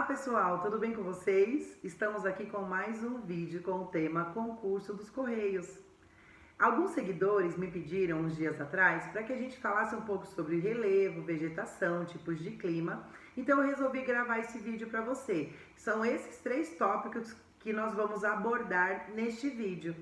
Pessoal, tudo bem com vocês? Estamos aqui com mais um vídeo com o tema Concurso dos Correios. Alguns seguidores me pediram uns dias atrás para que a gente falasse um pouco sobre relevo, vegetação, tipos de clima. Então eu resolvi gravar esse vídeo para você. São esses 3 tópicos que nós vamos abordar neste vídeo.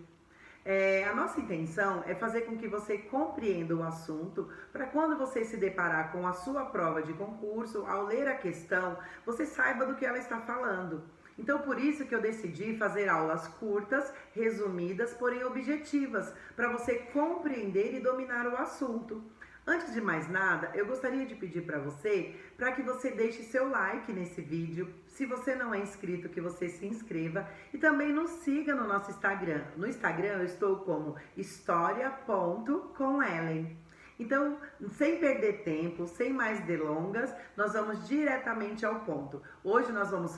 A nossa intenção é fazer com que você compreenda o assunto para quando você se deparar com a sua prova de concurso, ao ler a questão, você saiba do que ela está falando. Então, por isso que eu decidi fazer aulas curtas, resumidas, porém objetivas, para você compreender e dominar o assunto. Antes de mais nada, eu gostaria de pedir para que você deixe seu like nesse vídeo. Se você não é inscrito, que você se inscreva e também nos siga no nosso Instagram. No Instagram eu estou como historia.comellen. Então, sem perder tempo, sem mais delongas, nós vamos diretamente ao ponto. Hoje nós vamos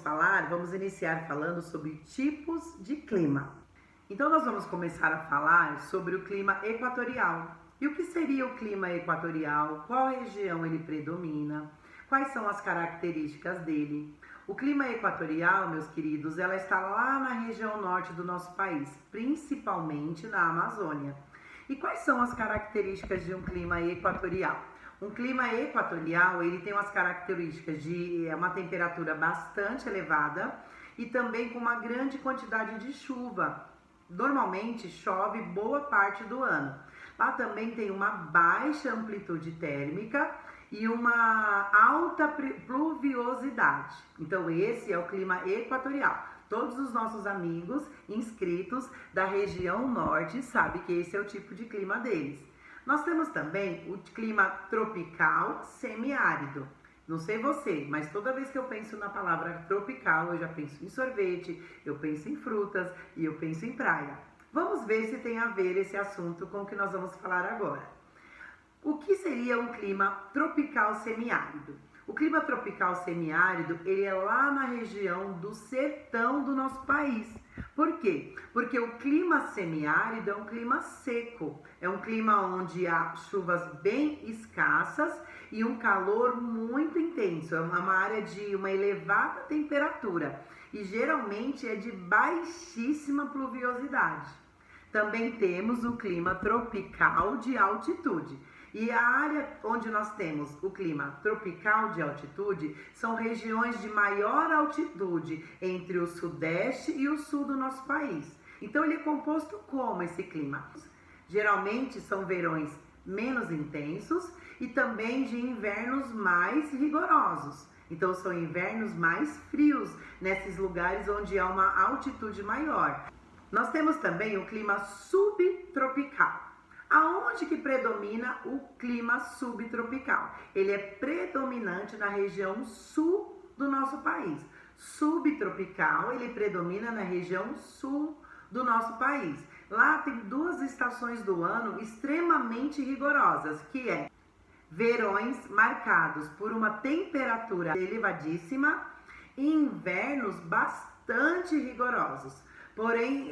iniciar falando sobre tipos de clima. Então nós vamos começar a falar sobre o clima equatorial. E o que seria o clima equatorial? Qual região ele predomina? Quais são as características dele? O clima equatorial, meus queridos, ela está lá na região norte do nosso país, principalmente na Amazônia. E quais são as características de um clima equatorial? Um clima equatorial, ele tem umas características de uma temperatura bastante elevada e também com uma grande quantidade de chuva. Normalmente chove boa parte do ano. Lá também tem uma baixa amplitude térmica e uma alta pluviosidade. Então esse é o clima equatorial. Todos os nossos amigos inscritos da região norte sabem que esse é o tipo de clima deles. Nós temos também o clima tropical semiárido. Não sei você, mas toda vez que eu penso na palavra tropical, eu já penso em sorvete, eu penso em frutas e eu penso em praia. Vamos ver se tem a ver esse assunto com o que nós vamos falar agora. O que seria um clima tropical semiárido? O clima tropical semiárido, ele é lá na região do sertão do nosso país. Por quê? Porque o clima semiárido é um clima seco. É um clima onde há chuvas bem escassas e um calor muito intenso. É uma área de uma elevada temperatura e geralmente é de baixíssima pluviosidade. Também temos o clima tropical de altitude. E a área onde nós temos o clima tropical de altitude são regiões de maior altitude entre o sudeste e o sul do nosso país. Então ele é composto como esse clima? Geralmente são verões menos intensos e também de invernos mais rigorosos. Então são invernos mais frios nesses lugares onde há uma altitude maior. Nós temos também o clima subtropical. Aonde que predomina o clima subtropical? Ele é predominante na região sul do nosso país. Subtropical, ele predomina na região sul do nosso país. Lá tem 2 estações do ano extremamente rigorosas, que é verões marcados por uma temperatura elevadíssima e invernos bastante rigorosos. Porém,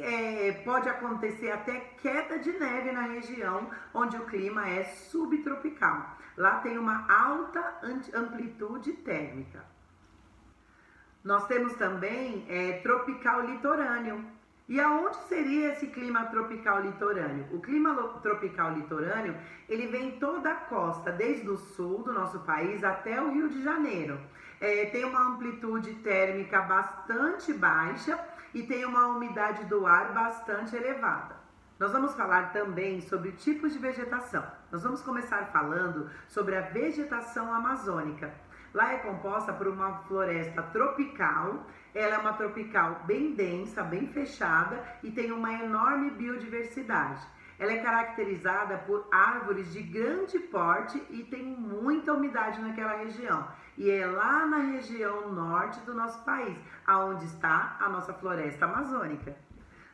pode acontecer até queda de neve na região onde o clima é subtropical. Lá tem uma alta amplitude térmica. Nós temos também tropical litorâneo. E aonde seria esse clima tropical litorâneo? O clima tropical litorâneo, ele vem toda a costa, desde o sul do nosso país até o Rio de Janeiro. Tem uma amplitude térmica bastante baixa e tem uma umidade do ar bastante elevada. Nós vamos falar também sobre tipos de vegetação. Nós vamos começar falando sobre a vegetação amazônica. Lá é composta por uma floresta tropical, ela é uma tropical bem densa, bem fechada e tem uma enorme biodiversidade. Ela é caracterizada por árvores de grande porte e tem muita umidade naquela região. E é lá na região norte do nosso país, aonde está a nossa floresta amazônica.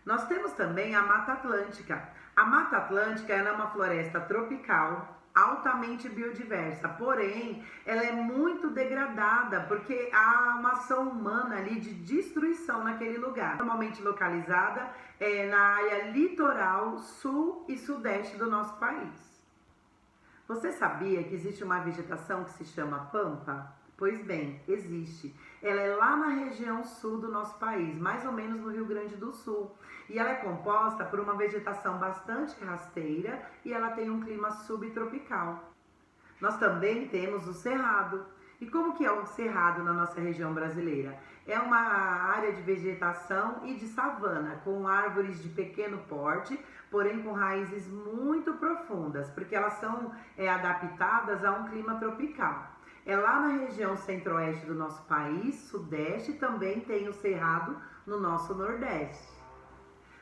Nós temos também a Mata Atlântica. A Mata Atlântica é uma floresta tropical, altamente biodiversa, porém ela é muito degradada porque há uma ação humana ali de destruição naquele lugar, normalmente localizada na área litoral sul e sudeste do nosso país. Você sabia que existe uma vegetação que se chama pampa? Pois bem, existe. Ela é lá na região sul do nosso país, mais ou menos no Rio Grande do Sul. E ela é composta por uma vegetação bastante rasteira e ela tem um clima subtropical. Nós também temos o cerrado. E como que é o cerrado na nossa região brasileira? É uma área de vegetação e de savana, com árvores de pequeno porte, porém com raízes muito profundas, porque elas são adaptadas a um clima tropical. É lá na região centro-oeste do nosso país, sudeste, também tem o cerrado no nosso nordeste.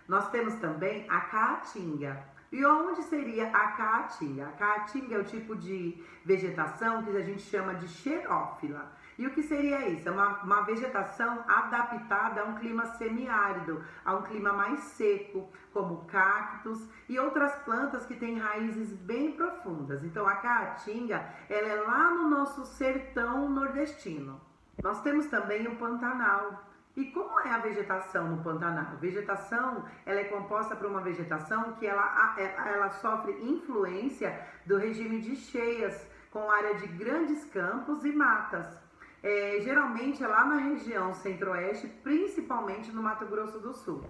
Nós temos também a caatinga. E onde seria a caatinga? A caatinga é o tipo de vegetação que a gente chama de xerófila. E o que seria isso? É uma vegetação adaptada a um clima semiárido, a um clima mais seco, como cactos e outras plantas que têm raízes bem profundas. Então a caatinga, ela é lá no nosso sertão nordestino. Nós temos também o Pantanal. E como é a vegetação no Pantanal? A vegetação, ela é composta por uma vegetação que ela sofre influência do regime de cheias, com área de grandes campos e matas. Geralmente é lá na região centro-oeste, principalmente no Mato Grosso do Sul.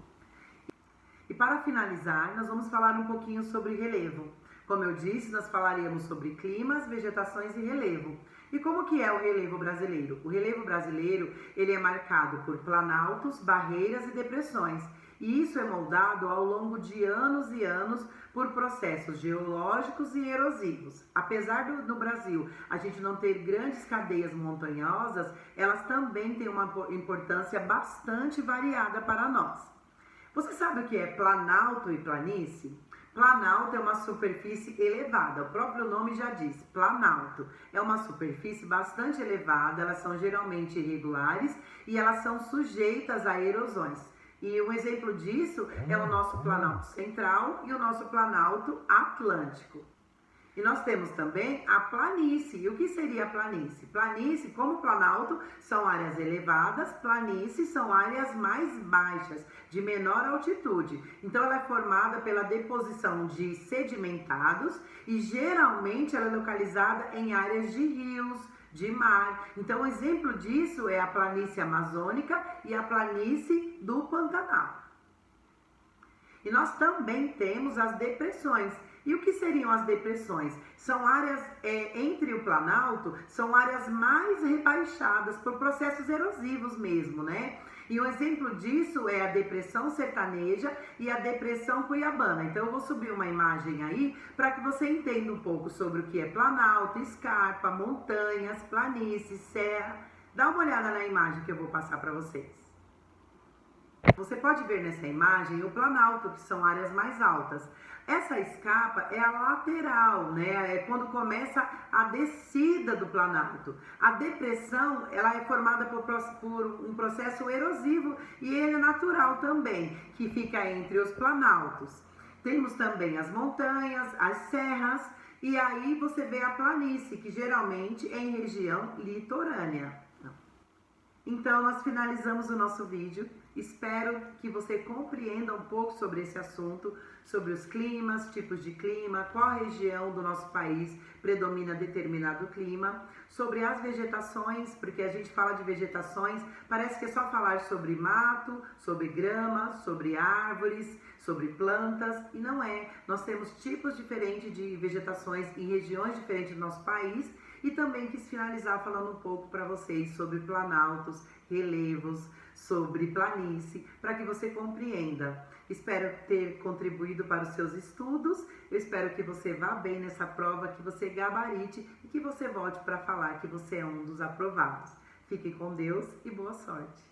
E para finalizar, nós vamos falar um pouquinho sobre relevo. Como eu disse, nós falaríamos sobre climas, vegetações e relevo. E como que é o relevo brasileiro? O relevo brasileiro, ele é marcado por planaltos, barreiras e depressões. E isso é moldado ao longo de anos e anos por processos geológicos e erosivos. Apesar no Brasil a gente não ter grandes cadeias montanhosas, elas também têm uma importância bastante variada para nós. Você sabe o que é planalto e planície? Planalto é uma superfície elevada, o próprio nome já diz, planalto. É uma superfície bastante elevada, elas são geralmente irregulares e elas são sujeitas a erosões. E um exemplo disso é o nosso planalto central e o nosso planalto atlântico. E nós temos também a planície. E o que seria a planície? Planície, como planalto, são áreas elevadas, planícies são áreas mais baixas, de menor altitude. Então ela é formada pela deposição de sedimentados e geralmente ela é localizada em áreas de rios, de mar. Então, um exemplo disso é a planície amazônica e a planície do Pantanal. E nós também temos as depressões. E o que seriam as depressões? São áreas, entre o planalto, são áreas mais rebaixadas por processos erosivos mesmo, né? E um exemplo disso é a depressão sertaneja e a depressão cuiabana. Então eu vou subir uma imagem aí para que você entenda um pouco sobre o que é planalto, escarpa, montanhas, planícies, serra. Dá uma olhada na imagem que eu vou passar para vocês. Você pode ver nessa imagem o planalto, que são áreas mais altas. Essa escarpa é a lateral, né? É quando começa a descida do planalto. A depressão, ela é formada por um processo erosivo e ele é natural também, que fica entre os planaltos. Temos também as montanhas, as serras e aí você vê a planície, que geralmente é em região litorânea. Então, nós finalizamos o nosso vídeo. Espero que você compreenda um pouco sobre esse assunto, sobre os climas, tipos de clima, qual região do nosso país predomina determinado clima, sobre as vegetações, porque a gente fala de vegetações, parece que é só falar sobre mato, sobre grama, sobre árvores, sobre plantas, e não é. Nós temos tipos diferentes de vegetações em regiões diferentes do nosso país, e também quis finalizar falando um pouco para vocês sobre planaltos, relevos, sobre planície, para que você compreenda. Espero ter contribuído para os seus estudos, eu espero que você vá bem nessa prova, que você gabarite e que você volte para falar que você é um dos aprovados. Fique com Deus e boa sorte!